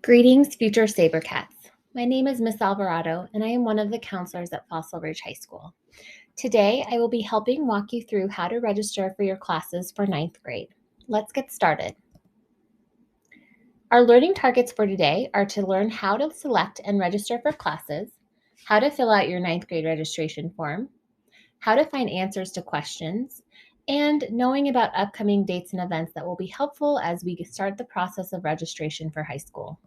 Greetings, future Sabercats. My name is Miss Alvarado, and I am one of the counselors at Fossil Ridge High School. Today, I will be helping walk you through how to register for your classes for 9th grade. Let's get started. Our learning targets for today are to learn how to select and register for classes, how to fill out your 9th grade registration form, how to find answers to questions, and knowing about upcoming dates and events that will be helpful as we start the process of registration for high school.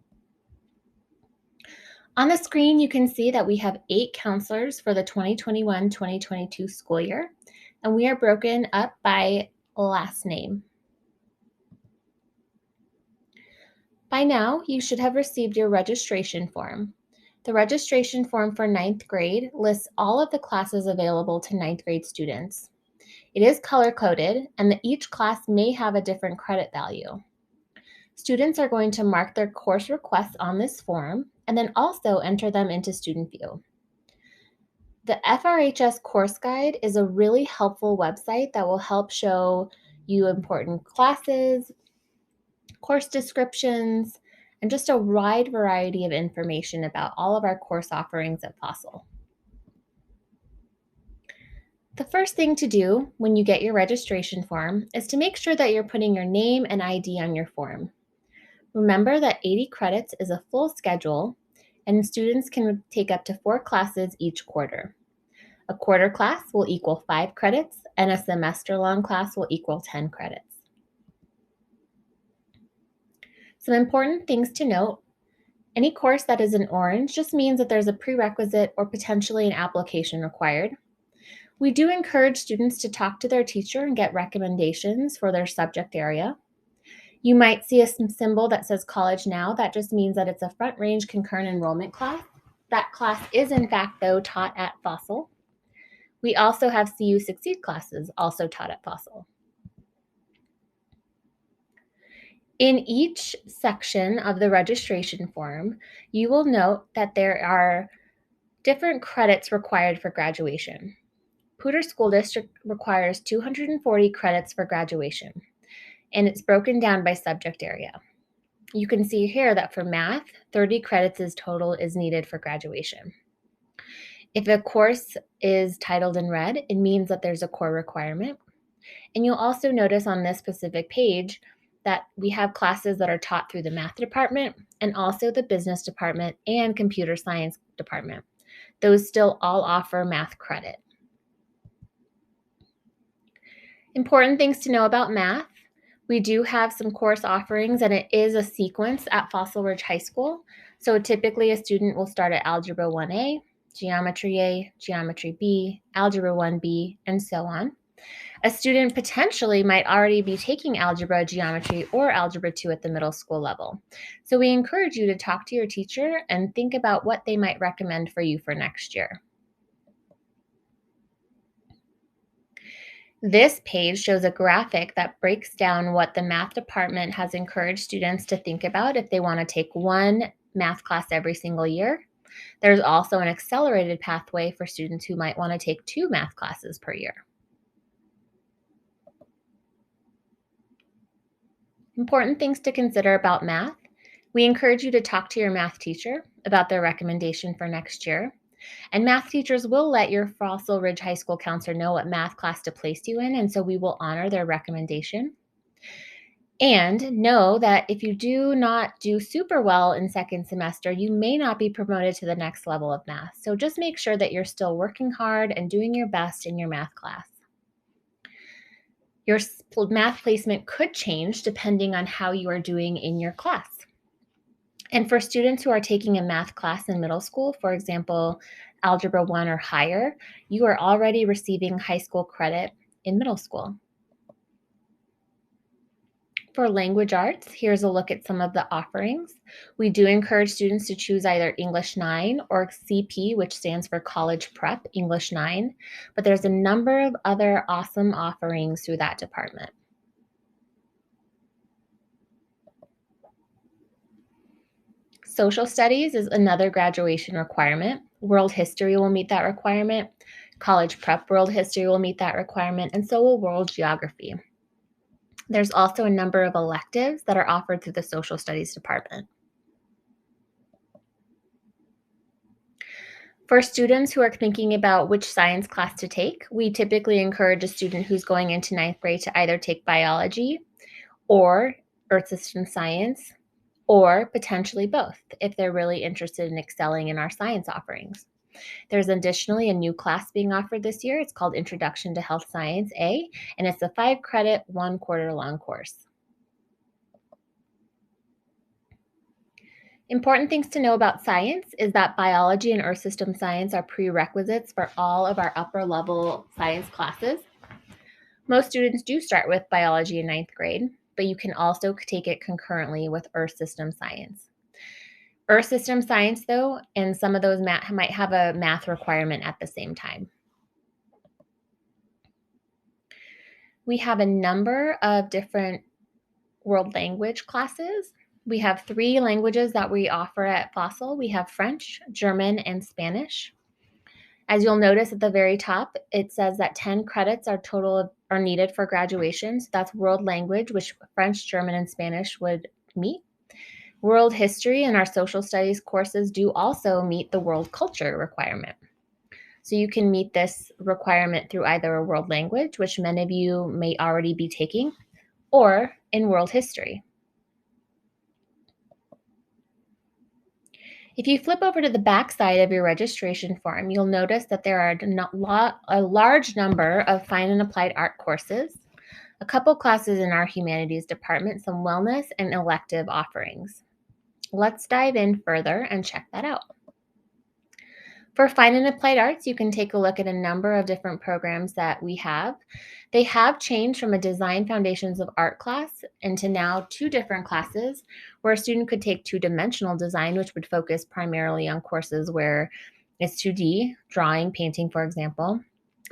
On the screen, you can see that we have 8 counselors for the 2021-2022 school year, and we are broken up by last name. By now, you should have received your registration form. The registration form for 9th grade lists all of the classes available to 9th grade students. It is color-coded, and each class may have a different credit value. Students are going to mark their course requests on this form and then also enter them into Student View. The FRHS course guide is a really helpful website that will help show you important classes, course descriptions, and just a wide variety of information about all of our course offerings at Fossil. The first thing to do when you get your registration form is to make sure that you're putting your name and ID on your form. Remember that 80 credits is a full schedule, and students can take up to 4 classes each quarter. A quarter class will equal 5 credits, and a semester-long class will equal 10 credits. Some important things to note: any course that is in orange just means that there's a prerequisite or potentially an application required. We do encourage students to talk to their teacher and get recommendations for their subject area. You might see a symbol that says College Now. That just means that it's a Front Range Concurrent Enrollment class. That class is, in fact, though, taught at Fossil. We also have CU Succeed classes also taught at Fossil. In each section of the registration form, you will note that there are different credits required for graduation. Poudre School District requires 240 credits for graduation, and it's broken down by subject area. You can see here that for math, 30 credits total is needed for graduation. If a course is titled in red, it means that there's a core requirement. And you'll also notice on this specific page that we have classes that are taught through the math department and also the business department and computer science department. Those still all offer math credit. Important things to know about math: we do have some course offerings, and it is a sequence at Fossil Ridge High School. So typically a student will start at Algebra 1A, Geometry A, Geometry B, Algebra 1B, and so on. A student potentially might already be taking Algebra, Geometry, or Algebra 2 at the middle school level. So we encourage you to talk to your teacher and think about what they might recommend for you for next year. This page shows a graphic that breaks down what the math department has encouraged students to think about if they want to take one math class every single year. There's also an accelerated pathway for students who might want to take 2 math classes per year. Important things to consider about math: we encourage you to talk to your math teacher about their recommendation for next year. And math teachers will let your Fossil Ridge High School counselor know what math class to place you in, and so we will honor their recommendation. And know that if you do not do super well in second semester, you may not be promoted to the next level of math. So just make sure that you're still working hard and doing your best in your math class. Your math placement could change depending on how you are doing in your class. And for students who are taking a math class in middle school, for example, Algebra 1 or higher, you are already receiving high school credit in middle school. For language arts, here's a look at some of the offerings. We do encourage students to choose either English 9 or CP, which stands for College Prep English 9, but there's a number of other awesome offerings through that department. Social studies is another graduation requirement. World history will meet that requirement. College prep world history will meet that requirement, and so will world geography. There's also a number of electives that are offered through the social studies department. For students who are thinking about which science class to take, we typically encourage a student who's going into ninth grade to either take biology or earth system science, or potentially both if they're really interested in excelling in our science offerings. There's additionally a new class being offered this year. It's called Introduction to Health Science A, and it's a 5-credit, 1/4 long course. Important things to know about science is that biology and earth system science are prerequisites for all of our upper level science classes. Most students do start with biology in ninth grade, but you can also take it concurrently with earth system science. Earth system science, though, and some of those might have a math requirement at the same time. We have a number of different world language classes. We have 3 languages that we offer at Fossil. We have French, German, and Spanish. As you'll notice at the very top, it says that 10 credits are needed for graduation. So that's world language, which French, German, and Spanish would meet. World history and our social studies courses do also meet the world culture requirement. So you can meet this requirement through either a world language, which many of you may already be taking, or in world history. If you flip over to the back side of your registration form, you'll notice that there are a large number of fine and applied art courses, a couple classes in our humanities department, some wellness and elective offerings. Let's dive in further and check that out. For fine and applied arts, you can take a look at a number of different programs that we have. They have changed from a design foundations of art class into now 2 different classes where a student could take 2-dimensional design, which would focus primarily on courses where it's 2D, drawing, painting, for example,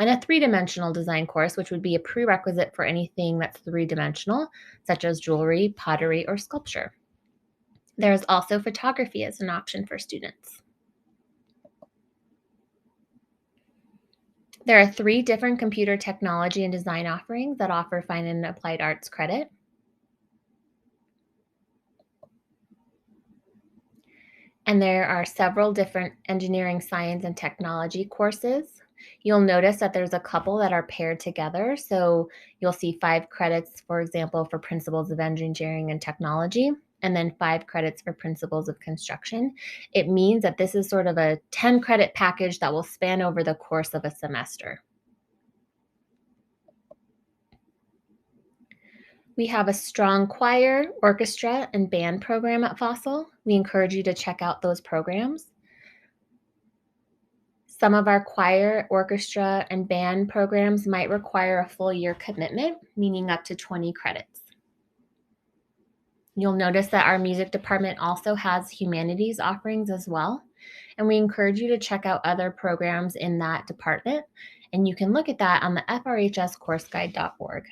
and a 3-dimensional design course, which would be a prerequisite for anything that's 3-dimensional, such as jewelry, pottery, or sculpture. There is also photography as an option for students. There are 3 different computer technology and design offerings that offer fine and applied arts credit. And there are several different engineering, science, and technology courses. You'll notice that there's a couple that are paired together. So you'll see 5 credits, for example, for principles of engineering and technology, and then 5 credits for principles of construction. It means that this is sort of a 10-credit package that will span over the course of a semester. We have a strong choir, orchestra, and band program at Fossil. We encourage you to check out those programs. Some of our choir, orchestra, and band programs might require a full year commitment, meaning up to 20 credits. You'll notice that our music department also has humanities offerings as well, and we encourage you to check out other programs in that department, and you can look at that on the FRHScourseguide.org.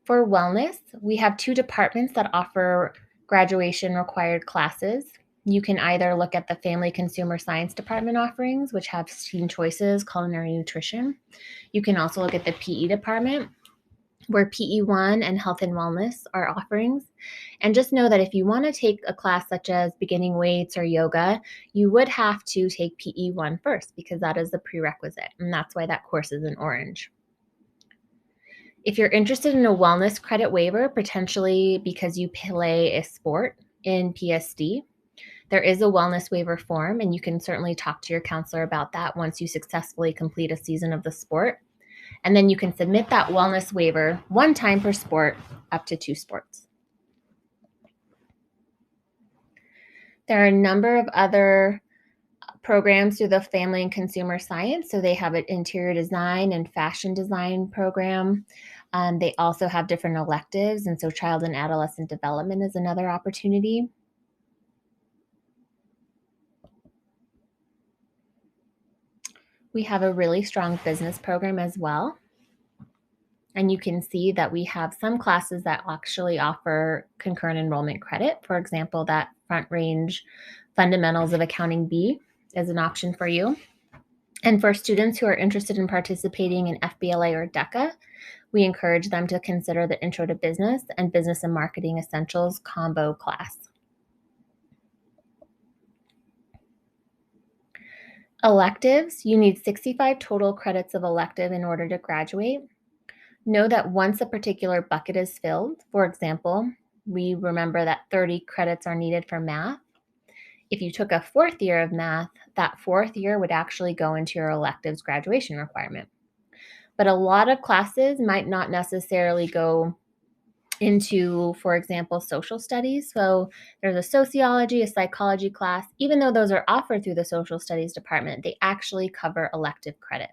For wellness, we have 2 departments that offer graduation required classes. You can either look at the Family Consumer Science Department offerings, which have teen choices, culinary nutrition. You can also look at the PE department, where PE1 and health and wellness are offerings. And just know that if you want to take a class such as beginning weights or yoga, you would have to take PE1 first because that is the prerequisite. And that's why that course is in orange. If you're interested in a wellness credit waiver, potentially because you play a sport in PSD, there is a wellness waiver form, and you can certainly talk to your counselor about that once you successfully complete a season of the sport. And then you can submit that wellness waiver 1 time per sport, up to 2 sports. There are a number of other programs through the Family and Consumer Science. So they have an interior design and fashion design program. They also have different electives, and so child and adolescent development is another opportunity. We have a really strong business program as well. And you can see that we have some classes that actually offer concurrent enrollment credit. For example, that Front Range Fundamentals of Accounting B is an option for you. And for students who are interested in participating in FBLA or DECA, we encourage them to consider the Intro to Business and Business and Marketing Essentials combo class. Electives, you need 65 total credits of elective in order to graduate. Know that once a particular bucket is filled, for example, we remember that 30 credits are needed for math. If you took a fourth year of math, that fourth year would actually go into your electives graduation requirement. But a lot of classes might not necessarily go into, for example, social studies. So there's a sociology, a psychology class. Even though those are offered through the social studies department, they actually cover elective credit.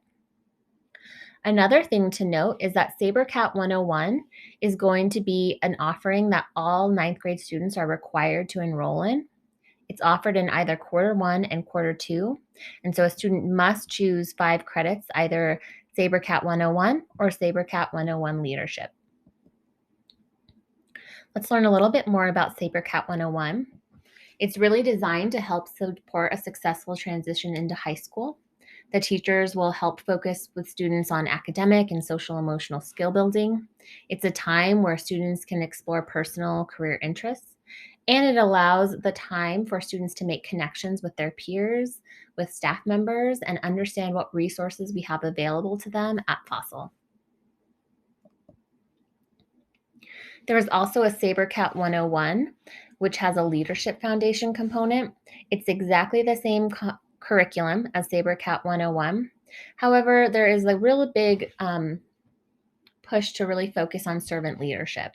Another thing to note is that SaberCat 101 is going to be an offering that all ninth grade students are required to enroll in. It's offered in either quarter 1 and quarter 2. And so a student must choose 5 credits, either SaberCat 101 or SaberCat 101 Leadership. Let's learn a little bit more about SaberCat 101. It's really designed to help support a successful transition into high school. The teachers will help focus with students on academic and social emotional skill building. It's a time where students can explore personal career interests, and it allows the time for students to make connections with their peers, with staff members, and understand what resources we have available to them at Fossil. There is also a SaberCat 101, which has a leadership foundation component. It's exactly the same curriculum as SaberCat 101. However, there is a really big push to really focus on servant leadership.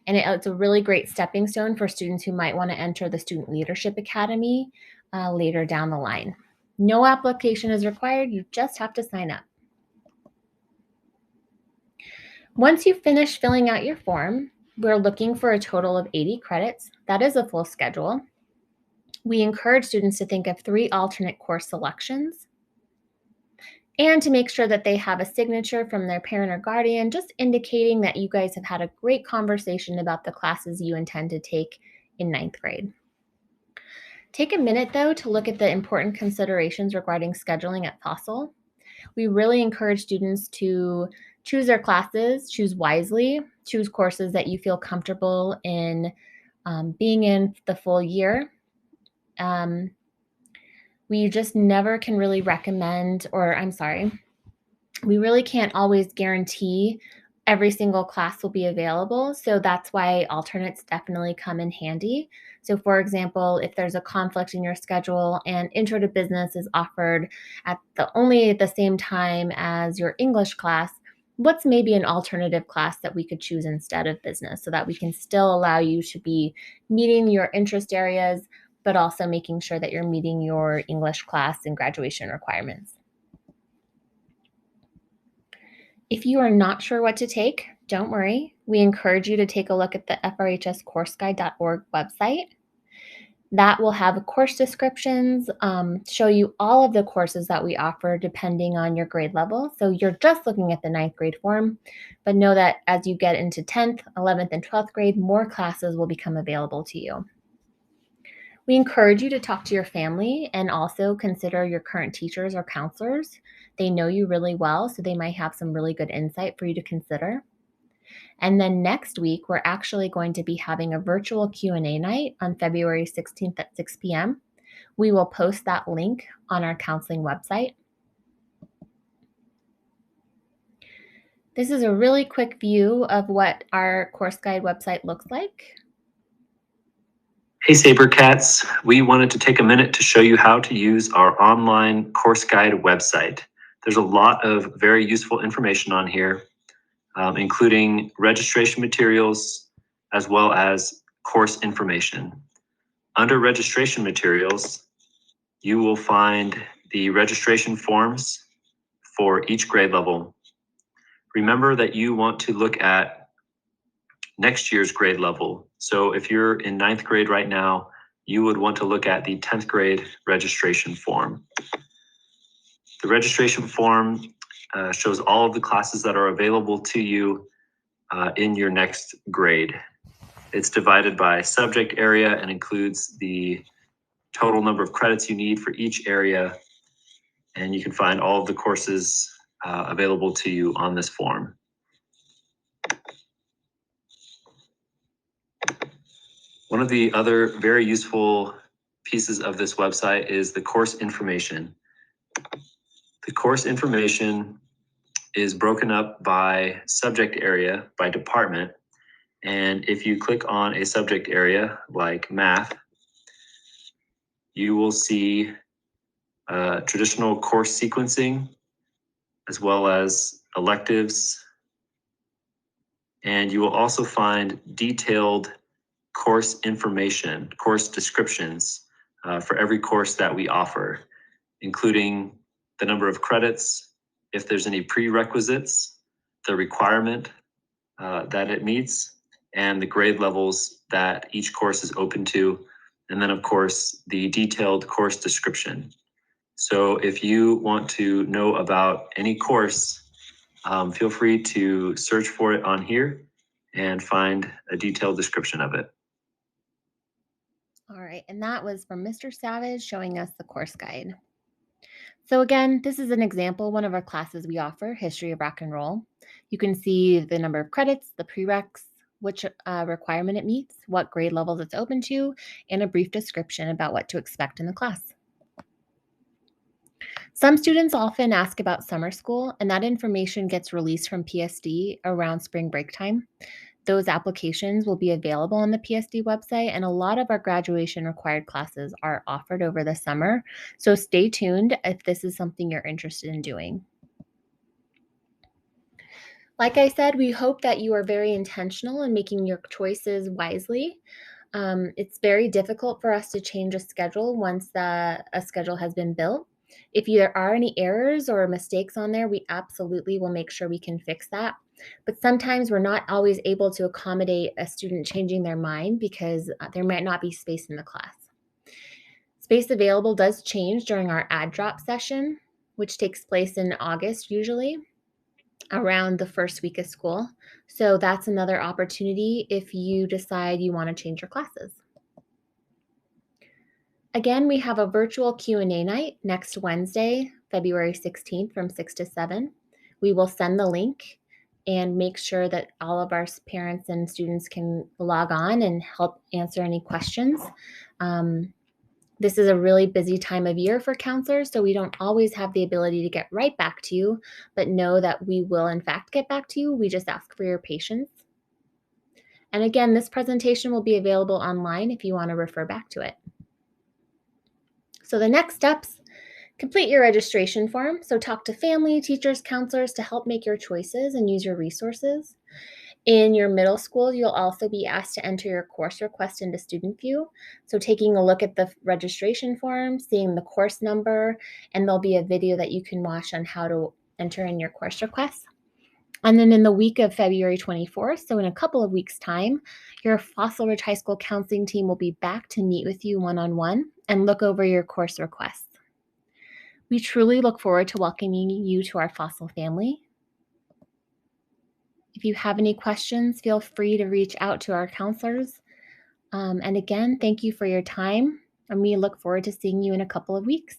And it's a really great stepping stone for students who might want to enter the Student Leadership Academy later down the line. No application is required. You just have to sign up. Once you finish filling out your form, we're looking for a total of 80 credits. That is a full schedule. We encourage students to think of 3 alternate course selections and to make sure that they have a signature from their parent or guardian, just indicating that you guys have had a great conversation about the classes you intend to take in ninth grade. Take a minute, though, to look at the important considerations regarding scheduling at Fossil. We really encourage students to choose their classes, choose wisely, choose courses that you feel comfortable in being in the full year. We just never can really recommend, we really can't always guarantee every single class will be available. So that's why alternates definitely come in handy. So for example, if there's a conflict in your schedule and Intro to Business is offered at only at the same time as your English class, what's maybe an alternative class that we could choose instead of business so that we can still allow you to be meeting your interest areas, but also making sure that you're meeting your English class and graduation requirements. If you are not sure what to take, don't worry. We encourage you to take a look at the FRHSCourseGuide.org website. That will have course descriptions, show you all of the courses that we offer depending on your grade level. So you're just looking at the ninth grade form, but know that as you get into 10th, 11th, and 12th grade, more classes will become available to you. We encourage you to talk to your family and also consider your current teachers or counselors. They know you really well, so they might have some really good insight for you to consider. And then next week, we're actually going to be having a virtual Q&A night on February 16th at 6 p.m. We will post that link on our counseling website. This is a really quick view of what our course guide website looks like. Hey Sabercats, we wanted to take a minute to show you how to use our online course guide website. There's a lot of very useful information on here, including registration materials as well as course information. Under registration materials, you will find the registration forms for each grade level. Remember that you want to look at next year's grade level. So if you're in ninth grade right now, you would want to look at the 10th grade registration form. The registration form shows all of the classes that are available to you in your next grade. It's divided by subject area and includes the total number of credits you need for each area. And you can find all of the courses available to you on this form. One of the other very useful pieces of this website is the course information. The course information is broken up by subject area, by department. And if you click on a subject area like math, you will see traditional course sequencing, as well as electives. And you will also find detailed course information, course descriptions for every course that we offer, including the number of credits, if there's any prerequisites, the requirement that it meets, and the grade levels that each course is open to, and then of course the detailed course description. So if you want to know about any course, feel free to search for it on here and find a detailed description of it. All right, and that was from Mr. Savage showing us the course guide. So again, this is an example, one of our classes we offer, History of Rock and Roll. You can see the number of credits, the prereqs, which requirement it meets, what grade levels it's open to, and a brief description about what to expect in the class. Some students often ask about summer school, and that information gets released from PSD around spring break time. Those applications will be available on the PSD website, and a lot of our graduation required classes are offered over the summer. So stay tuned if this is something you're interested in doing. Like I said, we hope that you are very intentional in making your choices wisely. It's very difficult for us to change a schedule once a schedule has been built. If there are any errors or mistakes on there, we absolutely will make sure we can fix that. But sometimes we're not always able to accommodate a student changing their mind because there might not be space in the class. Space available does change during our add drop session, which takes place in August usually, around the first week of school. So that's another opportunity if you decide you want to change your classes. Again, we have a virtual Q&A night next Wednesday, February 16th from 6 to 7. We will send the link and make sure that all of our parents and students can log on and help answer any questions. This is a really busy time of year for counselors, so we don't always have the ability to get right back to you, but know that we will in fact get back to you. We just ask for your patience. And again, this presentation will be available online if you want to refer back to it. So the next steps, complete your registration form. So talk to family, teachers, counselors to help make your choices and use your resources. In your middle school, you'll also be asked to enter your course request into Student View. So taking a look at the registration form, seeing the course number, and there'll be a video that you can watch on how to enter in your course request. And then in the week of February 24th, so in a couple of weeks' time, your Fossil Ridge High School counseling team will be back to meet with you one-on-one and look over your course requests. We truly look forward to welcoming you to our Fossil family. If you have any questions, feel free to reach out to our counselors. And again, thank you for your time, and we look forward to seeing you in a couple of weeks.